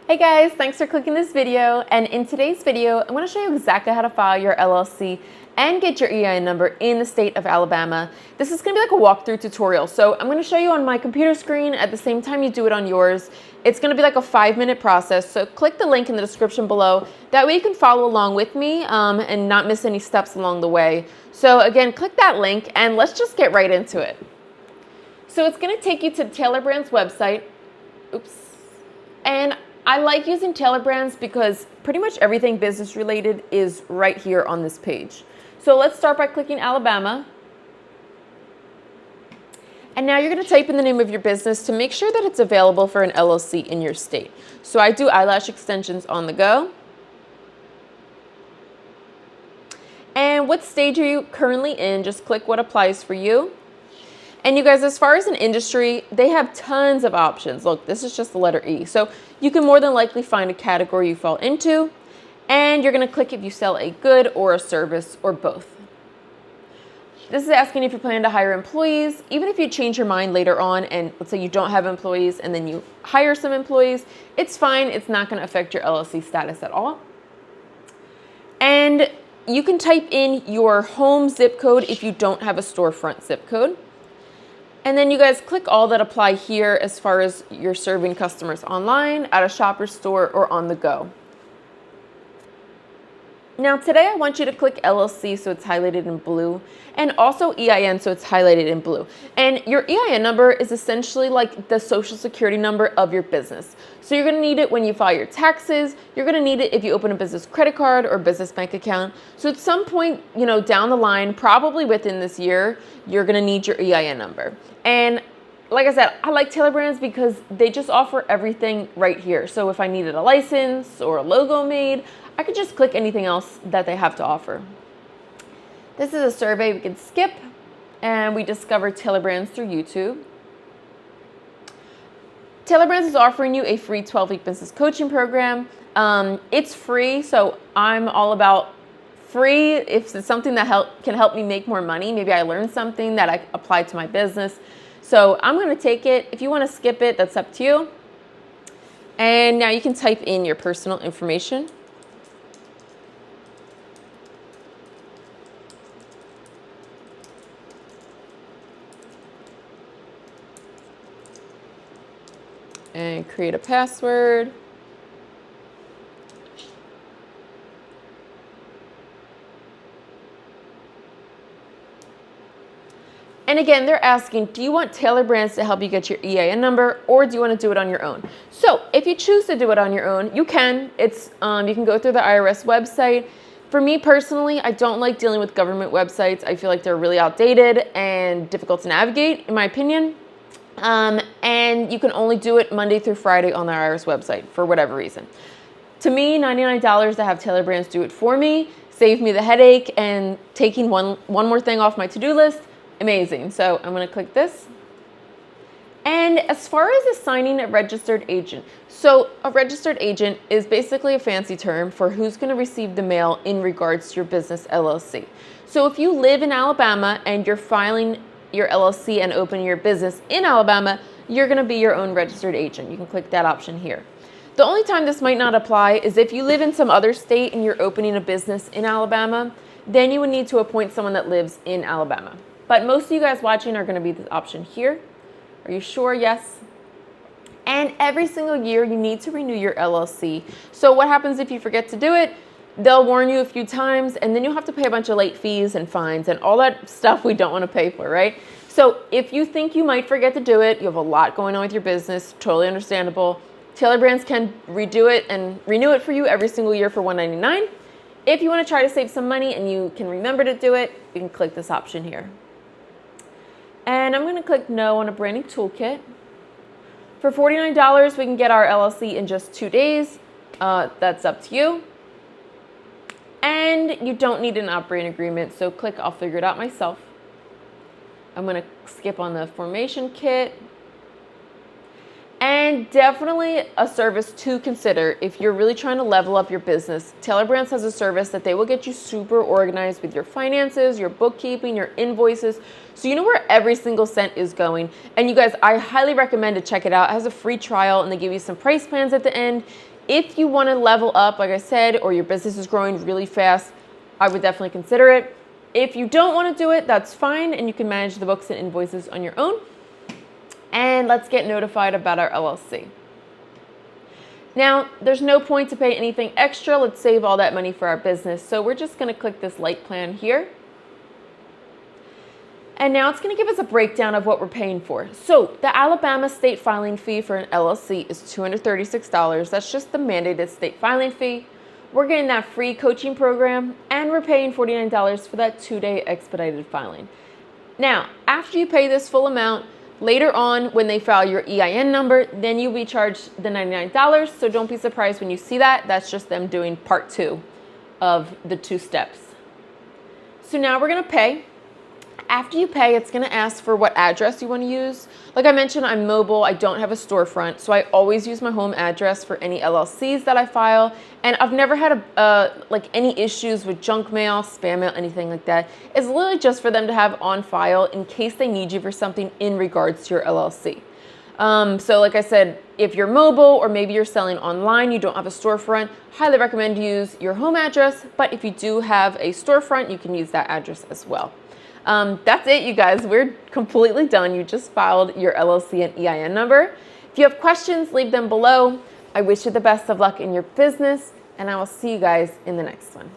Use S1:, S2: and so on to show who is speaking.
S1: Hey guys, thanks for clicking this video. And in today's video, I'm going to show you exactly how to file your LLC and get your EIN number in the state of Alabama. This is going to be like a walkthrough tutorial. So I'm going to show you on my computer screen at the same time you do it on yours. It's going to be like a 5-minute process. So click the link in the description below. That way you can follow along with me and not miss any steps along the way. So again, click that link and let's just get right into it. So it's going to take you to Taylor Brand's website. And I like using Taylor Brands because pretty much everything business related is right here on this page. So let's start by clicking Alabama. And now you're going to type in the name of your business to make sure that it's available for an LLC in your state. So I do eyelash extensions on the go. And what stage are you currently in? Just click what applies for you. And you guys, as far as an industry, they have tons of options. Look, this is just the letter E. So you can more than likely find a category you fall into, and you're going to click if you sell a good or a service or both. This is asking if you plan to hire employees. Even if you change your mind later on and let's say you don't have employees and then you hire some employees, it's fine. It's not going to affect your LLC status at all. And you can type in your home zip code if you don't have a storefront zip code. And then you guys click all that apply here as far as you're serving customers online, at a shopper's store, or on the go. Now today I want you to click LLC so it's highlighted in blue, and also EIN so it's highlighted in blue. And your EIN number is essentially like the social security number of your business. So you're gonna need it when you file your taxes, you're gonna need it if you open a business credit card or business bank account. So at some point, down the line, probably within this year, you're gonna need your EIN number. And like I said, I like Taylor Brands because they just offer everything right here. So if I needed a license or a logo made, I could just click anything else that they have to offer. This is a survey we can skip, and we discovered Taylor Brands through YouTube. Taylor Brands is offering you a free 12-week business coaching program. It's free, so I'm all about free. If it's something that can help me make more money, maybe I learned something that I apply to my business. So I'm going to take it. If you want to skip it, that's up to you. And now you can type in your personal information. And create a password. And again, they're asking, do you want Taylor Brands to help you get your EIN number, or do you want to do it on your own? So if you choose to do it on your own, you can. You can go through the IRS website. For me personally, I don't like dealing with government websites. I feel like they're really outdated and difficult to navigate, in my opinion. And you can only do it Monday through Friday on the IRS website for whatever reason. To me, $99 to have Taylor Brands do it for me, save me the headache and taking one more thing off my to-do list. Amazing. So I'm going to click this. And as far as assigning a registered agent, so a registered agent is basically a fancy term for who's going to receive the mail in regards to your business LLC. So if you live in Alabama and you're filing your LLC and opening your business in Alabama, you're going to be your own registered agent. You can click that option here. The only time this might not apply is if you live in some other state and you're opening a business in Alabama, then you would need to appoint someone that lives in Alabama. But most of you guys watching are going to be this option here. Are you sure? Yes. And every single year you need to renew your LLC. So what happens if you forget to do it? They'll warn you a few times, and then you'll have to pay a bunch of late fees and fines and all that stuff we don't want to pay for, right? So if you think you might forget to do it, you have a lot going on with your business, totally understandable. Taylor Brands can redo it and renew it for you every single year for $199. If you want to try to save some money and you can remember to do it, you can click this option here. And I'm going to click no on a branding toolkit. For $49, we can get our LLC in just 2 days. That's up to you. And you don't need an operating agreement, so click I'll figure it out myself. I'm going to skip on the formation kit. And definitely a service to consider if you're really trying to level up your business. Taylor Brands has a service that they will get you super organized with your finances, your bookkeeping, your invoices, so you know where every single cent is going. And you guys, I highly recommend to check it out. It has a free trial and they give you some price plans at the end. If you want to level up, like I said, or your business is growing really fast, I would definitely consider it. If you don't want to do it, that's fine, and you can manage the books and invoices on your own. And let's get notified about our LLC. Now, there's no point to pay anything extra. Let's save all that money for our business. So we're just going to click this light plan here. And now it's going to give us a breakdown of what we're paying for. So the Alabama state filing fee for an LLC is $236. That's just the mandated state filing fee. We're getting that free coaching program, and we're paying $49 for that 2-day expedited filing. Now, after you pay this full amount, later on, when they file your EIN number, then you'll be charged the $99. So don't be surprised when you see that. That's just them doing part 2 of the 2 steps. So now we're going to pay. After you pay, it's going to ask for what address you want to use. Like I mentioned, I'm mobile. I don't have a storefront, so I always use my home address for any LLCs that I file. And I've never had like any issues with junk mail, spam mail, anything like that. It's literally just for them to have on file in case they need you for something in regards to your LLC. So like I said, if you're mobile or maybe you're selling online, you don't have a storefront, highly recommend you use your home address. But if you do have a storefront, you can use that address as well. That's it, you guys. We're completely done. You just filed your LLC and EIN number. If you have questions, leave them below. I wish you the best of luck in your business, and I will see you guys in the next one.